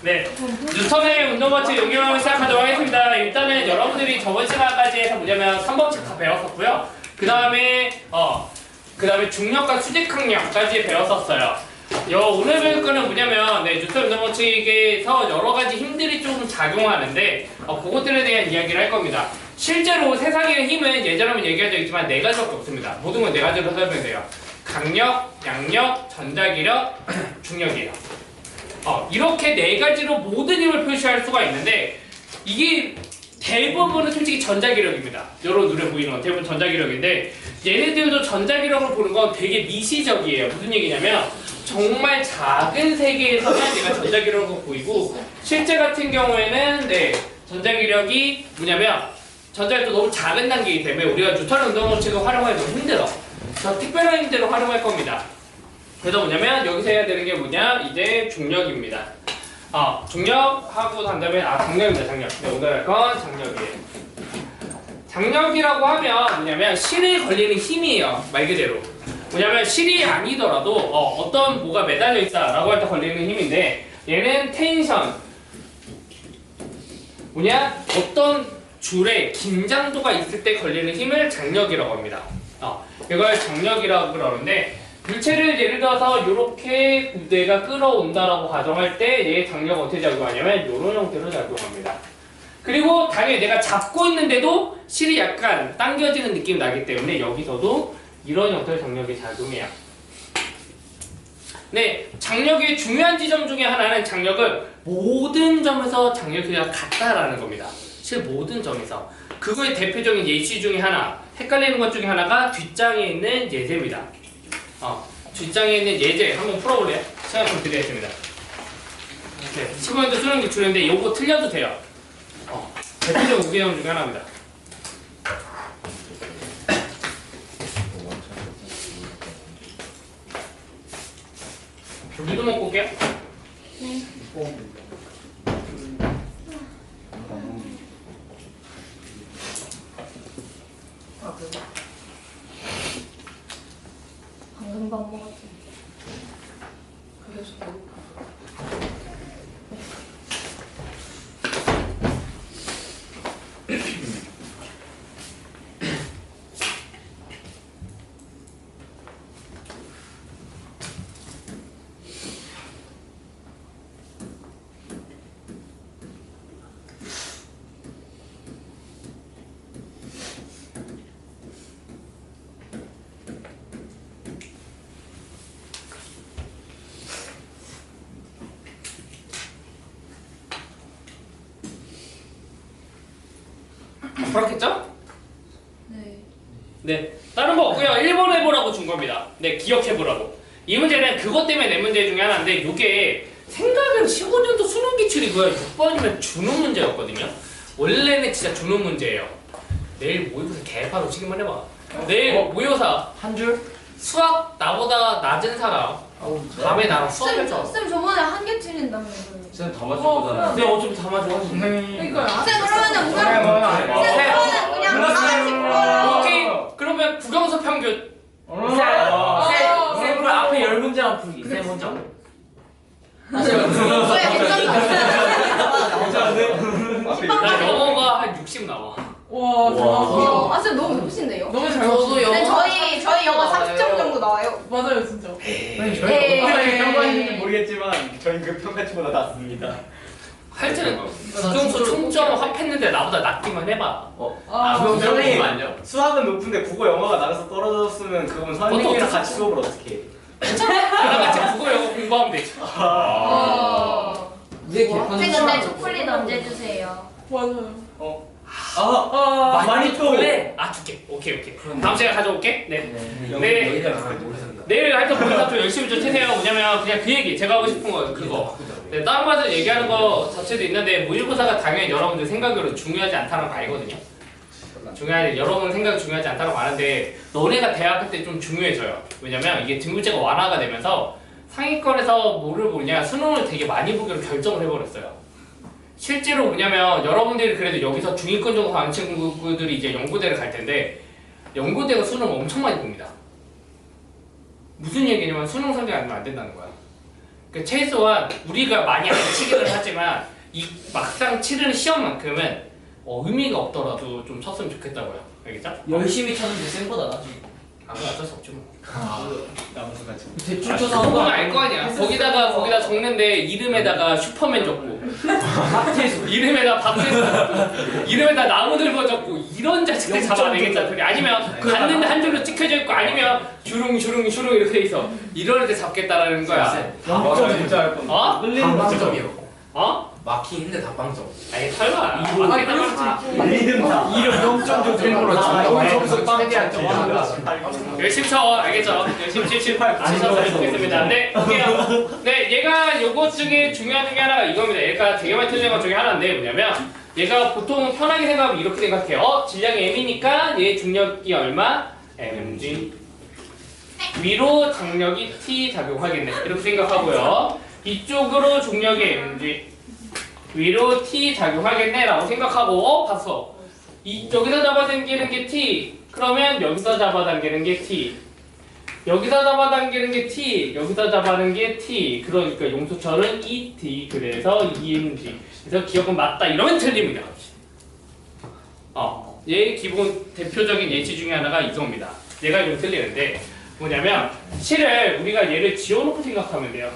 네, 뉴턴의 운동법칙 응용을 시작하도록 하겠습니다. 일단은 여러분들이 저번 시간까지 해서 뭐냐면 3법칙 다 배웠었고요. 그 다음에 중력과 수직항력까지 배웠었어요. 오늘 배울 거는 뭐냐면 뉴턴 운동법칙에서 여러 가지 힘들이 조금 작용하는데 그것들에 대한 이야기를 할 겁니다. 실제로 세상의 힘은 예전에 얘기한 적 있지만 네 가지밖에 없습니다. 모든 건 네 가지로 설명돼요. 강력, 양력, 전자기력, 중력이에요. 이렇게 네 가지로 모든 힘을 표시할 수가 있는데 이게 대부분은 솔직히 전자기력입니다. 여러분 눈에 보이는 건 대부분 전자기력인데 얘네들도 전자기력을 보는 건 되게 미시적이에요. 무슨 얘기냐면 정말 작은 세계에서만 얘가 전자기력을 보이고 실제 같은 경우에는 전자기력이 뭐냐면 전자기력도 너무 작은 단계이기 때문에 우리가 뉴턴 운동법칙을 활용하기 너무 힘들어. 저 특별한 힘들을 활용할 겁니다. 그래서 뭐냐면 여기서 해야 되는 게 뭐냐? 이제 중력입니다. 중력하고 난 다음에 장력입니다. 장력. 네, 오늘 할 건 장력이에요. 장력이라고 하면 뭐냐면 실에 걸리는 힘이에요. 말 그대로. 뭐냐면 실이 아니더라도 어떤 뭐가 매달려 있다라고 할 때 걸리는 힘인데 얘는 텐션. 뭐냐? 어떤 줄에 긴장도가 있을 때 걸리는 힘을 장력이라고 합니다. 이걸 장력이라고 그러는데 물체를 예를 들어서 이렇게 내가 끌어온다라고 가정할 때 얘의 장력은 어떻게 작용하냐면 이런 형태로 작용합니다. 그리고 당연히 내가 잡고 있는데도 실이 약간 당겨지는 느낌이 나기 때문에 여기서도 이런 형태의 장력이 작용해요. 네, 장력의 중요한 지점 중에 하나는 장력은 모든 점에서 장력이 같다라는 겁니다. 실 모든 점에서. 그거의 대표적인 예시 중에 하나, 헷갈리는 것 중에 하나가 뒷장에 있는 예제입니다. 뒷장에 있는 예제 한번 풀어볼래요? 시간 좀 드리겠습니다. 네, 15년도 수능 기출인데 이거 틀려도 돼요. 대표적 우개념 중에 하나입니다. 물도 먹고 올게요. 네. 방금 밥 먹었지. 그래서 배고파. 그렇겠죠? 네. 네, 다른 거 없고요. 1번 해보라고 준 겁니다. 네, 기억해보라고. 이 문제는 그것 때문에 낸 문제 중에 하나인데 이게 생각은 15년도 수능 기출이고요. 6번이면 준우 문제였거든요. 원래는 진짜 준우 문제예요. 내일 모의고사 개바로 치기만 해봐. 내일 모의고사 한 줄? 수학 나보다 낮은 사람 밤에 나랑 수업해서 쌤 저번에 한 개 틀린다면서요. 쌤 다 맞을 거잖아. 근데 어차피 다 맞아. 그러니까요. 쌤 그러면은 그냥 다 같이 풀어요. 오케이. 그러면 국영수 평균. 쌤 앞에 10문제만 풀기. 쌤 먼저. 나 영어가 한 60 나와. 와, 쌤 너무 높으신데요? 너무 잘 쌤 맞추네요. 저희 영어 30점 정도 나와요. 맞아요, 진짜. 네. 평가인지 모르겠지만 저희 그 평가치보다 낫습니다. 하여튼 국영수 총점 합했는데 나보다 낮기만 해봐. 그럼 선생님 아니요? 수학은 높은데 국어 영어가 낮아서 떨어졌으면 그건 선생님이랑 같이 수업을 어떻게 해? 나랑 같이 국어 영어 공부하면 되지. 쌤 근데 초콜릿 언제 주세요? 맞아요. 많이 또 원래 줄게. 오케이. 다음 시간에 가져올게. 네. 네. 내일 하여튼 모의고사 좀 열심히 좀 치세요. 뭐냐면 그냥 그 얘기 제가 하고 싶은 거 그거. 네, 다른 과에서 얘기하는 거 자체도 있는데 모의고사가 당연히 여러분들 생각으로 중요하지 않다는 거 알거든요. 여러분 생각이 중요하지 않다는 거 아는데 너네가 대학교 때 좀 중요해져요. 왜냐면 이게 등급제가 완화가 되면서 상위권에서 뭐를 보냐 수능을 되게 많이 보기로 결정을 해버렸어요. 실제로 뭐냐면 여러분들이 그래도 여기서 중위권 정도 가는 친구들이 이제 연고대를 갈 텐데 연고대가 수능 엄청 많이 봅니다. 무슨 얘기냐면 수능 성적 아니면 안 된다는 거야. 최소한 우리가 많이 안 치기는 하지만 이 막상 치르는 시험만큼은 의미가 없더라도 좀 쳤으면 좋겠다고요. 알겠죠? 열심히 쳤는데 쌤보다 나지. 아무나 어쩔 수 없지 뭐. 나무수 같이. 대충 쳐서 그거 보면 알 거 아니야. 거기다 적는데 이름에다가 슈퍼맨 적고 마트에서 이름에다 박태수 적고 이름에다 나무들보 적고 이런 자식들 잡아내겠다 소리. 아니면 갔는데 한 줄로 찍혀져 있고 아니면 주릉 이렇게 돼 있어. 이럴 때 잡겠다라는 거야. 맞아 진짜 할 뻔. 어? 답방점이요. 어? 막히 힘든 답방점. 아니 설마. 아니 그럴 수도 있지. 리듬다. 이름 0.5 템포로 점점 최대한 열심히 쳐. 알겠죠? 열심히 치셔서 해보겠습니다. 네, 볼게요. 네, 얘가 요것 중에 중요한 게 하나가 이겁니다. 얘가 되게 많이 틀린 것 중에 하나인데 뭐냐면 얘가 보통 편하게 생각하면 이렇게 생각해요. 질량이 m이니까 얘 중력이 얼마? mg. 위로 장력이 t 작용하겠네. 이렇게 생각하고요. 이쪽으로 중력이 mg. 위로 t 작용하겠네 라고 생각하고 봤어. 여기서 잡아당기는 게 t. 그러면 여기서 잡아당기는 게 t. 여기서 잡아당기는 게 t. 여기서 잡아당기는 게 t. 그러니까 용수철은 et. 그래서 emg. 그래서 기억은 맞다. 이러면 틀립니다. 얘 기본 대표적인 예시 중에 하나가 이겁니다. 얘가 좀 틀리는데 뭐냐면 실을 우리가 얘를 지워놓고 생각하면 돼요.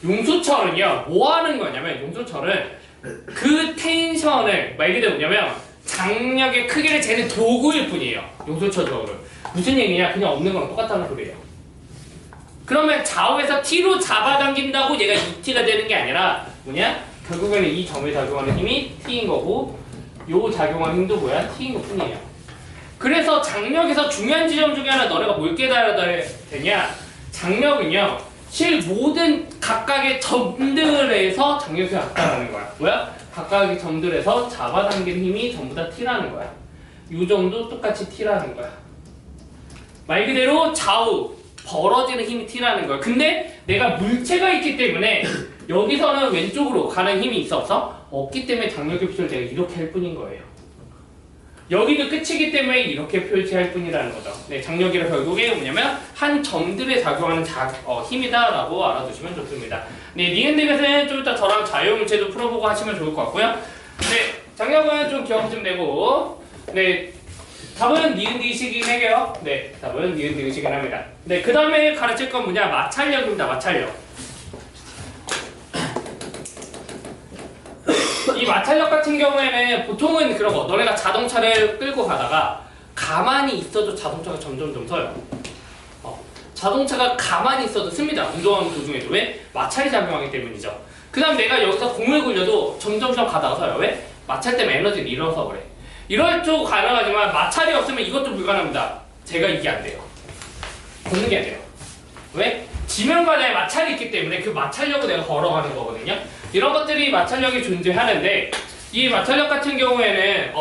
용수철은요 뭐 하는 거냐면 용수철은 그 텐션을 말 그대로 뭐냐면 장력의 크기를 재는 도구일 뿐이에요. 용수철적으로 무슨 얘기냐? 그냥 없는 거랑 똑같다는 소리예요. 그러면 좌우에서 t로 잡아당긴다고 얘가 2t가 되는 게 아니라 뭐냐? 결국에는 이 점에 작용하는 힘이 t인 거고 요 작용하는 힘도 뭐야? t인 것 뿐이에요. 그래서 장력에서 중요한 지점 중에 하나 너네가 뭘 깨달아야 되냐? 장력은요 실 모든 각각의 점들에서 장력이 같다라는 거야. 뭐야? 각각의 점들에서 잡아당긴 힘이 전부 다 t라는 거야. 요 점도 똑같이 t라는 거야. 말 그대로 좌우 벌어지는 힘이 t라는 거야. 근데 내가 물체가 있기 때문에 여기서는 왼쪽으로 가는 힘이 있어 없어? 없기 때문에 장력의 표시를 내가 이렇게 할 뿐인 거예요. 여기도 끝이기 때문에 이렇게 표시할 뿐이라는 거죠. 네, 장력이라 결국에 뭐냐면 한 점들에 작용하는 힘이다라고 알아두시면 좋습니다. 네, 니은데겟은 좀 이따 저랑 자유물체도 풀어보고 하시면 좋을 것 같고요. 네, 장력은 좀 기억 좀 내고 네, 답은 니은디귿이긴 해요. 네, 답은 니은디귿이긴 합니다. 네, 그 다음에 가르칠 건 뭐냐? 마찰력입니다. 마찰력. 이 마찰력 같은 경우에는 보통은 그런 거 너네가 자동차를 끌고 가다가 가만히 있어도 자동차가 점점 서요. 자동차가 가만히 있어도 씁니다. 운동하는 도중에도. 왜? 마찰이 작용하기 때문이죠. 그 다음 내가 여기서 공을 굴려도 점점 가다가 서요. 왜? 마찰 때문에 에너지를 잃어서 그래. 이럴 쪽 가능하지만 마찰이 없으면 이것도 불가능합니다. 제가 이게 안 돼요. 걷는 게 안 돼요. 왜? 지면과자에 마찰이 있기 때문에 그 마찰력을 내가 걸어가는 거거든요. 이런 것들이 마찰력이 존재하는데 이 마찰력 같은 경우에는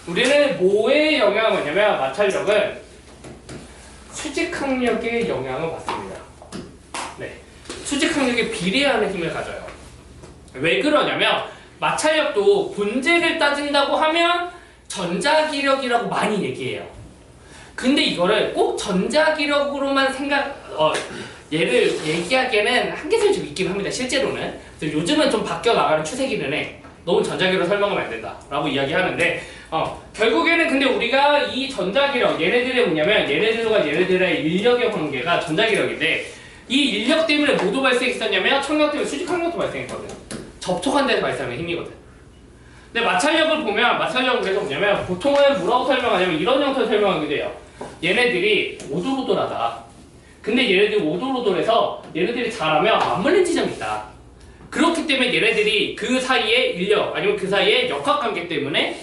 우리는 뭐에 영향을 받냐면 마찰력은 수직항력에 영향을 받습니다. 네, 수직항력에 비례하는 힘을 가져요. 왜 그러냐면 마찰력도 본질을 따진다고 하면 전자기력이라고 많이 얘기해요. 근데 이거를 꼭 전자기력으로만 얘를 얘기하기에는 한계점이 좀 있긴 합니다. 실제로는. 그래서 요즘은 좀 바뀌어 나가는 추세기는 해. 너무 전자기력 설명하면 안 된다 라고 이야기하는데 결국에는 근데 우리가 이 전자기력 얘네들이 뭐냐면 얘네들과 얘네들의 인력의 관계가 전자기력인데 이 인력 때문에 뭐도 발생했었냐면 청력 때문에 수직항력도 발생했거든. 접촉한 데서 발생하는 힘이거든. 근데 마찰력을 보면 마찰력은 그래서 뭐냐면 보통은 뭐라고 설명하냐면 이런 형태로 설명하게 돼요. 얘네들이 오돌오돌하다. 근데 얘네들이 오돌오돌해서 얘네들이 잘하면 맞물린 지점이 있다. 그렇기 때문에 얘네들이 그 사이에 인력 아니면 그 사이에 역학관계 때문에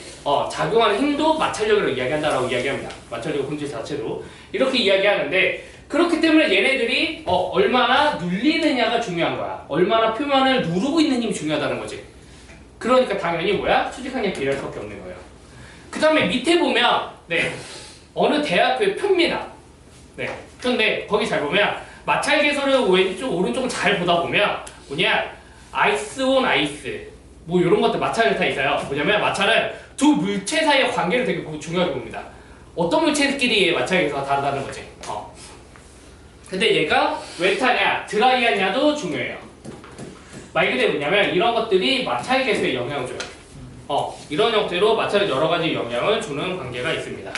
작용하는 힘도 마찰력이라고 이야기한다라고 이야기합니다. 마찰력 본질 자체로 이렇게 이야기하는데 그렇기 때문에 얘네들이 얼마나 눌리느냐가 중요한 거야. 얼마나 표면을 누르고 있는 힘이 중요하다는 거지. 그러니까 당연히 뭐야? 수직항력 비례할 수밖에 없는 거예요. 그 다음에 밑에 보면 어느 대학교의 표입니다. 네, 근데 거기 잘 보면 마찰 개수를 왼쪽 오른쪽을 잘 보다 보면 뭐냐? 아이스 온 아이스 뭐 이런 것들 마찰이 다 있어요. 뭐냐면 마찰은 두 물체 사이의 관계를 되게 중요하게 봅니다. 어떤 물체들끼리의 마찰 개수가 다르다는 거지. 근데 얘가 웨트하냐 드라이하냐도 중요해요. 말 그대로 뭐냐면 이런 것들이 마찰 계수에 영향을 줘요. 이런 형태로 마찰에 여러 가지 영향을 주는 관계가 있습니다.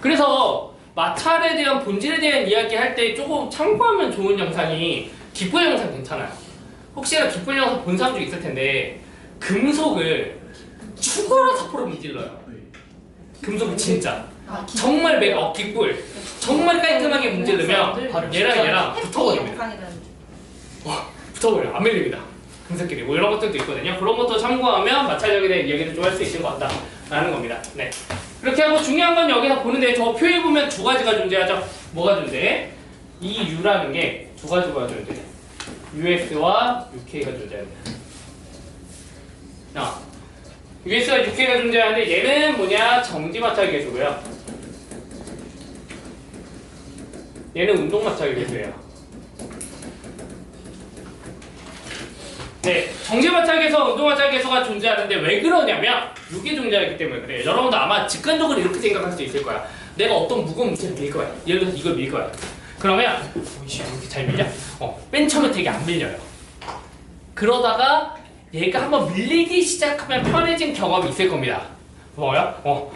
그래서 마찰에 대한 본질에 대한 이야기 할 때 조금 참고하면 좋은 영상이 기포 영상 괜찮아요. 혹시나 기포 영상 본 사람 중 있을 텐데 금속을 죽어라 사포로 문질러요. 금속을 진짜 정말 기꿀 정말 깔끔하게 문지르면 얘랑 붙어버립니다. 붙어버려요. 안 밀립니다. 금속끼리 뭐 이런 것들도 있거든요. 그런 것도 참고하면 마찰력에 대한 이야기를 좀 할 수 있을 것 같다라는 겁니다. 네. 그렇게 하고 중요한 건 여기서 보는데 저 표에 보면 두 가지가 존재하죠. 뭐가 존재해? 이 U라는 게 두 가지가 존재해. US와 UK가 존재합니다. US와 UK가 존재하는데 얘는 뭐냐? 정지 마찰 계수고요. 얘는 운동 마찰 계수예요. 네, 정지 마찰 계수, 운동 마찰 계수가 존재하는데 왜 그러냐면 이게 존재하기 때문에 그래요. 여러분도 아마 직관적으로 이렇게 생각할 수 있을 거야. 내가 어떤 무거운 물체를 밀 거야. 예를 들어서 이걸 밀 거야. 그러면 이렇게 잘 밀냐? 맨 처음에 되게 안 밀려요. 그러다가 얘가 한번 밀리기 시작하면 편해진 경험이 있을 겁니다. 뭐요?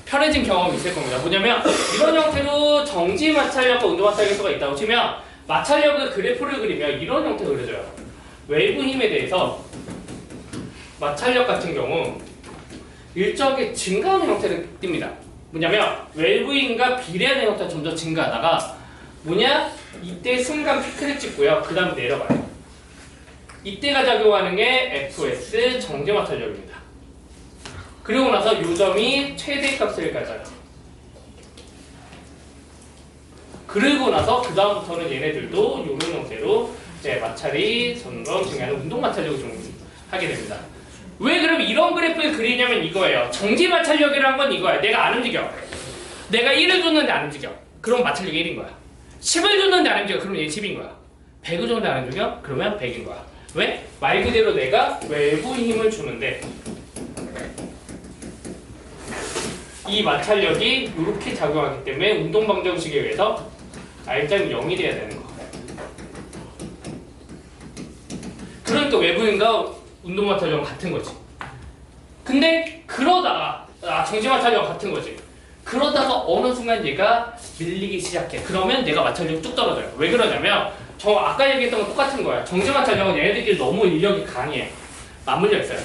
편해진 경험이 있을 겁니다. 뭐냐면 이런 형태로 정지 마찰력과 운동 마찰 계수가 있다고 치면 마찰력의 그래프를 그리면 이런 형태로 그려져요. 외부 힘에 대해서 마찰력 같은 경우 일정하게 증가하는 형태를 띱니다. 뭐냐면 외부 힘과 비례하는 형태가 점점 증가하다가 이때 순간 피크를 찍고요. 그 다음 내려가요. 이때가 작용하는 게 FS 정지 마찰력입니다. 그리고 나서 요점이 최대값을 가져요. 그리고 나서 그 다음부터는 얘네들도 이런 형태로 마찰이 점점 증가하는 운동 마찰력을 좀 하게 됩니다. 왜 그럼 이런 그래프를 그리냐면 이거예요. 정지 마찰력이라는 건 이거야. 내가 안 움직여. 내가 1을 줬는데 안 움직여. 그럼 마찰력이 1인 거야. 10을 줬는데 안 움직여. 그럼 얘 10인 거야. 100을 줬는데 안 움직여? 그러면 100인 거야. 왜? 말 그대로 내가 외부 힘을 주는데 이 마찰력이 이렇게 작용하기 때문에 운동 방정식에 의해서 R자는 0이 돼야 되는 거. 그러니까 외부인과 운동 마찰력은 같은 거지. 근데 그러다가 정지 마찰력은 같은 거지. 그러다가 어느 순간 얘가 밀리기 시작해. 그러면 내가 마찰력이 뚝 떨어져요. 왜 그러냐면 아까 얘기했던 건 똑같은 거야. 정지 마찰력은 얘네들끼리 너무 인력이 강해. 맞물려 있어요.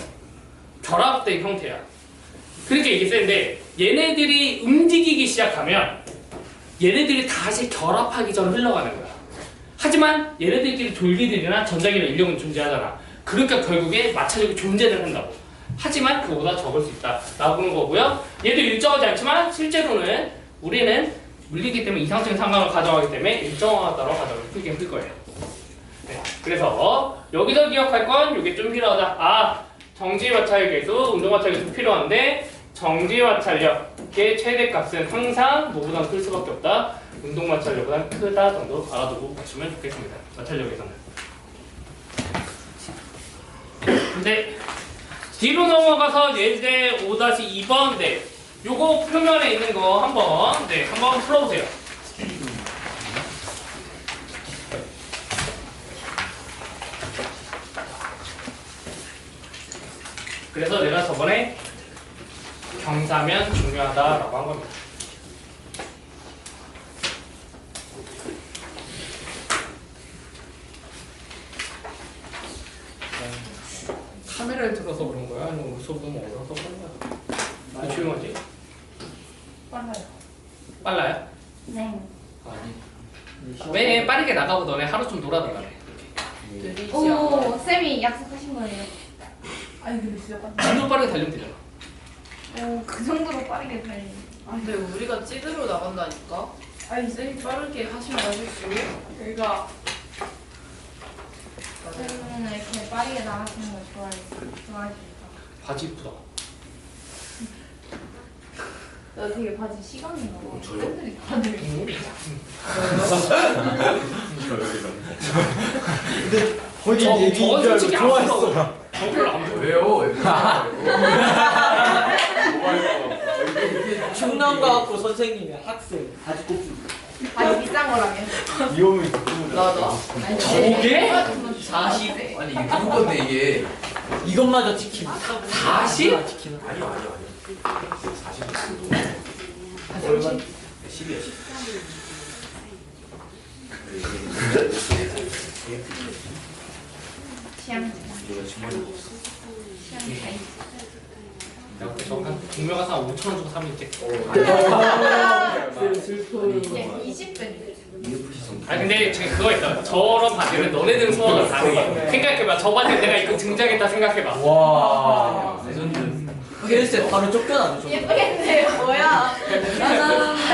결합된 형태야. 그러니까 이게 센데 얘네들이 움직이기 시작하면 얘네들이 다시 결합하기 전에 흘러가는 거야. 하지만 얘네들끼리 돌기들이나 전자기나 인력은 존재하잖아. 그러니까 결국에 마찰력이 존재를 한다고. 하지만 그보다 적을 수 있다라고 하는 거고요. 얘도 일정하지 않지만 실제로는 우리는 물리기 때문에 이상적인 상황을 가져가기 때문에 일정하다고 가져가기 풀긴 풀 거예요. 네, 그래서 여기서 기억할 건 이게 좀 필요하다. 정지 마찰 계수, 운동 마찰 계수 필요한데 정지 마찰력의 최대값은 항상 뭐보다 클 수밖에 없다. 운동 마찰력보다 크다 정도 알아두고 가시면 좋겠습니다. 마찰력에서는. 근데 뒤로 넘어가서 예제 5-2번 요거 표면에 있는 거 한번 풀어보세요. 그래서 내가 저번에 경사면 중요하다라고 한 겁니다. 카메라를 틀어서 그런 거야? 아니면 수업 너무 어려서 그런 거야? 왜 조용하지? 빨라요? 네. 왜 빠르게 나가고 너네 하루 좀 놀아달라네. 오, 쌤이 약속하신 거예요. 아니 근데 진짜 빨리. 좀 빠르게 달리면 되잖아. 오, 그 정도로 빠르게 달리. 근데 우리가 찌들어 나간다니까? 아니 쌤이 빠르게 하시면 하실수 그러니까 쌤은 이렇게 빠르게 나가시는 걸 좋아하시니까. 바지 이쁘다. 너 되게 바지 시간인가 봐. 저요? 쌤들이 다들. 본인 저건 얘기인 줄 알고 솔직히 안 좋아했어. 부러워. 저 별로 안 부러워. 왜요? 충남 가고 선생님이 학생 바지 꼽기. 아니 비싼 거라며. 이홈이 나다. 저게? 40? 아니 이게 누구 건데 이게? 이것마저 지킴. 40? 아니요 아니요 아니요. 40. 얼마? 10이야 10. 취향. 이거 주머니 취향 차이. 내가 저한 동묘 가서 한 5,000원 주고 사면 있겠지. 예, 20분. 아 근데 지금 그거 있어. 저런 바지는 너네들은 소화가 가능해. 생각해봐. 저 바지 내가 입고 등장했다 생각해봐. 와. 레전드. 헬스 바로 쫓겨나죠. 예쁘겠네. 뭐야?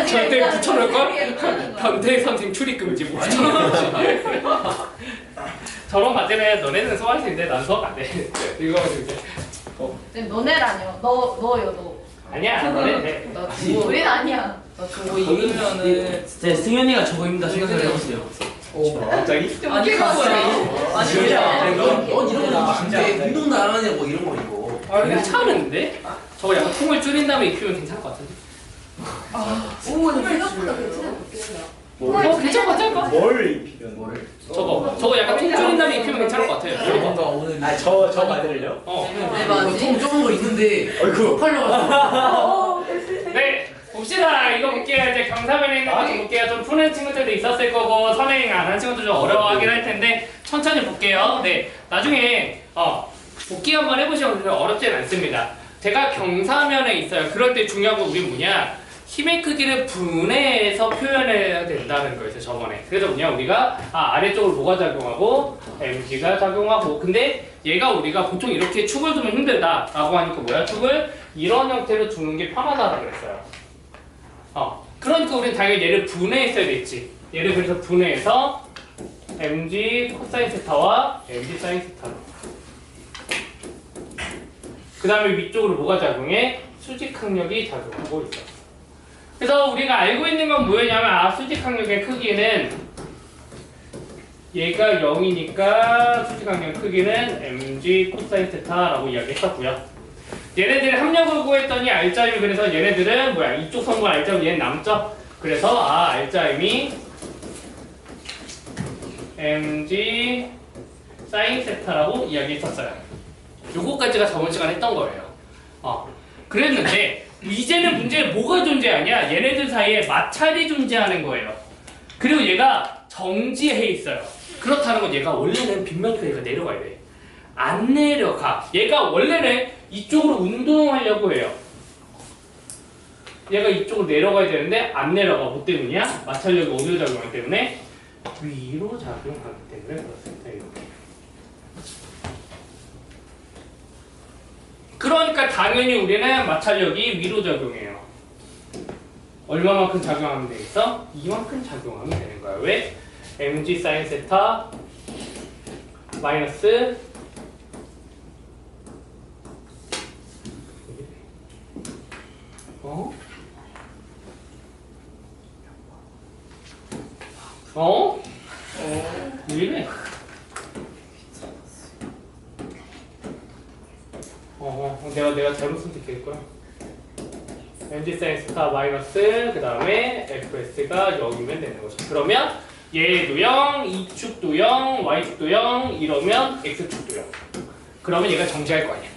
절대 9,000원일걸? 변태 선생 출입금지 5,000원이지. 저런 바지는 너네들은 소화할 수 있는데 난 소화가 안 돼. 이거 이제 너네라뇨. 너요 너. 아니야. 너네 돼. 나 저거 우린 아니야. 나 저거 입으면은 진짜 승현이가 저거 입는다 생각을 해보세요. 갑자기? 좀 아니 웃기고 갑자기. 아니 진짜. 그냥 넌 이런 거 진짜. 맞는데 운동 나가냐 뭐 이런 거 입고. 아 괜찮은데? 저거 약간 통을 줄인 다음에 입히면 괜찮을 것 같은데? 생각보다 괜찮아. 괜찮아. 뭘 입히면? 뭐를? 저거 약간 통 줄인 다음에 입히면 괜찮을 것 같아요. 뭔가 오늘 아저 만들려? 내 이거 바지. 통 좁은 거 있는데 어이구. 팔려가지고. 네, 봅시다. 이거 볼게요. 이제 경사면에 있는 거 좀 볼게요. 좀 푸는 친구들도 있었을 거고 선행 안 한 친구도 좀 어려워하긴 할 텐데 천천히 볼게요. 네, 나중에 복기 한번 해보시면 어렵진 않습니다. 제가 경사면에 있어요. 그럴 때 중요한 건 우리 뭐냐? 힘의 크기를 분해해서 표현해야 된다는 거였어요. 저번에. 그래서 뭐냐? 우리가 아래쪽으로 뭐가 작용하고 mg가 작용하고 근데 얘가 우리가 보통 이렇게 축을 두면 힘들다라고 하니까 뭐야? 축을 이런 형태로 두는 게 편하다고 그랬어요. 그러니까 우리는 당연히 얘를 분해했어야 됐지. 얘를 그래서 분해해서 mg 코사인 세타와 mg 사인 세타로. 그 다음에 위쪽으로 뭐가 작용해? 수직항력이 작용하고 있어. 그래서 우리가 알고 있는 건 뭐였냐면 수직항력의 크기는 얘가 0이니까 수직항력 크기는 mg 코사인 세타라고 이야기했었고요. 얘네들이 합력을 구했더니 알짜임이 그래서 얘네들은 뭐야 이쪽 선분 알짜임 얘는 남죠? 그래서 알짜임이 mg 사인 세타라고 이야기했었어요. 요거까지가 저번 시간에 했던 거예요. 그랬는데 이제는 문제는 뭐가 존재하냐? 얘네들 사이에 마찰이 존재하는 거예요. 그리고 얘가 정지해 있어요. 그렇다는 건 얘가 원래는 빗면니까 얘가 내려가야 돼. 안 내려가. 얘가 원래는 이쪽으로 운동하려고 해요. 얘가 이쪽으로 내려가야 되는데 안 내려가. 뭐 때문이야? 마찰력이 어디로 작용하기 때문에? 위로 작용하기 때문에 그렇습니다. 이렇게. 그러니까 당연히 우리는 마찰력이 위로 작용해요. 얼마만큼 작용하면 되겠어? 이만큼 작용하면 되는 거야. 왜? mg 사인 세타 마이너스 왜 이래? 내가 잘못 선택했구나. mg 사인 세타 마이너스 그 다음에 fs가 0이면 되는 거죠. 그러면 얘도 0, 이축도 0, y축도 0 이러면 x축도 0. 그러면 얘가 정지할 거 아니야.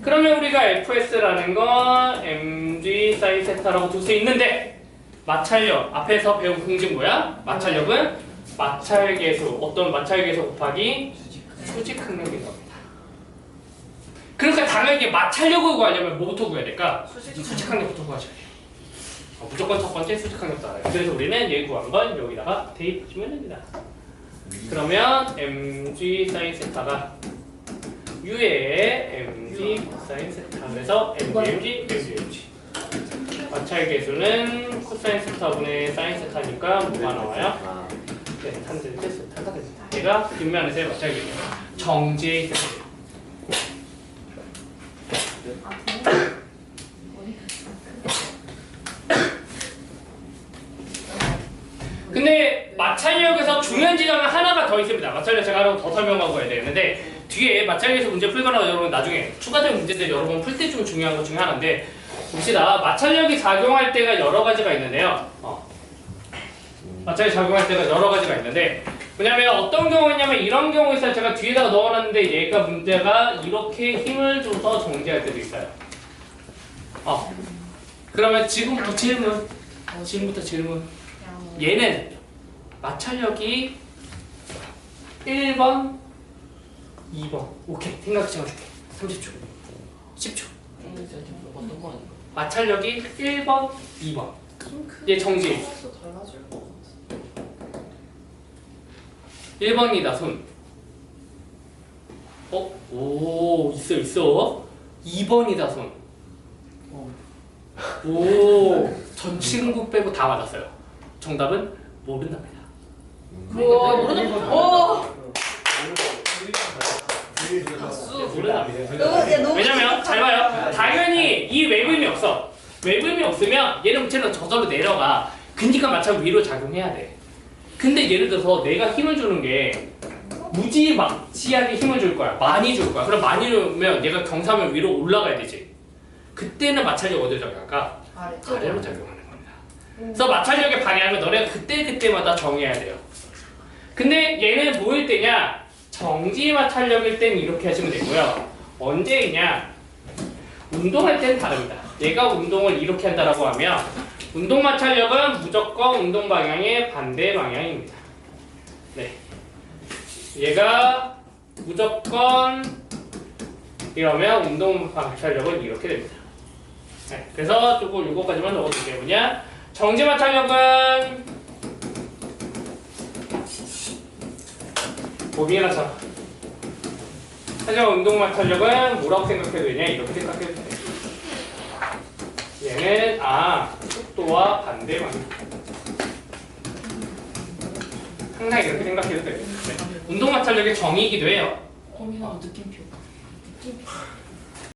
그러면 우리가 fs라는 건 mg 사인 세타라고 둘 수 있는데 마찰력 앞에서 배운 공식 뭐야? 마찰력은 마찰계수 어떤 마찰계수 곱하기 수직항력인 겁니다. 그러니까 당연히 마찰력을 구하려면 뭐부터 구해야 될까? 수직항력부터 구하셔야 돼요. 무조건 첫 번째 수직항력도 알아요. 그래서 우리는 얘 구한 건 여기다가 대입해주면 됩니다. 그러면 mg 사인 세타가 u의 mg 코사인 세타 그래서 mg 마찰계수는 코사인 세타분의 사인 세타니까 뭐가 나와요? 네, 탄젠트 세타가 됩니다. 얘가 뒷면에서의 마찰계수 정지의 세타. 근데 마찰력에서 중요한 지점은 하나가 더 있습니다. 마찰력 제가 하나 더 설명하고 가야 되는데 뒤에 마찰력에서 문제 풀거나 여러분 나중에 추가적인 문제들 여러분 풀 때 좀 중요한 것 중에 하나인데 봅시다. 마찰력이 작용할 때가 여러 가지가 있는데요. 마찰력이 작용할 때가 여러 가지가 있는데 뭐냐면 어떤 경우냐면 이런 경우 있어요. 제가 뒤에다가 넣어놨는데 얘가 문제가 이렇게 힘을 줘서 정지할 때도 있어요. 그러면 지금부터 질문. 지금부터 질문. 얘는 마찰력이 1번, 2번. 오케이. 생각 시간 줄게. 30초. 10초. 어떤 거 아닌가? 마찰력이 1번, 2번. 얘 정지. 수 달라질 것 같아. 1번이다, 손. 오, 있어. 2번이다, 손. 오, 전 친구 빼고 다 맞았어요. 정답은 모른답니다. 우와, 모르는 모른답니다. 왜냐면, 잘 봐요. 당연히 이 외부힘이 없어. 외부힘이 없으면 얘는 문제는 저절로 내려가. 그니까 마찰 위로 작용해야 돼. 근데 예를 들어서 내가 힘을 주는 게 무지막지하게 힘을 줄 거야. 많이 줄 거야. 그럼 많이 주면 얘가 경사면 위로 올라가야 되지. 그때는 마찰력 어디로 작용할까? 아래로 작용하는 겁니다. 그래서 마찰력의 방향을 너네가 그때마다 정해야 돼요. 근데 얘는 뭐일 때냐? 정지 마찰력일 땐 이렇게 하시면 되고요. 언제이냐? 운동할 땐 다릅니다. 얘가 운동을 이렇게 한다라고 하면 운동 마찰력은 무조건 운동 방향의 반대 방향입니다. 네. 얘가 무조건 이러면 운동 마찰력은 이렇게 됩니다. 네. 그래서 조금 요거까지만 적어줄게요. 뭐냐? 정지 마찰력은 보기에나 참. 하지만 운동 마찰력은 뭐라고 생각해도 되냐? 이렇게 생각해도 돼요. 얘는 속도와 반대 방향. 항상 이렇게 생각해도 돼요. 네. 운동 마찰력의 정의이기도 해요. 고민하고 느낌표.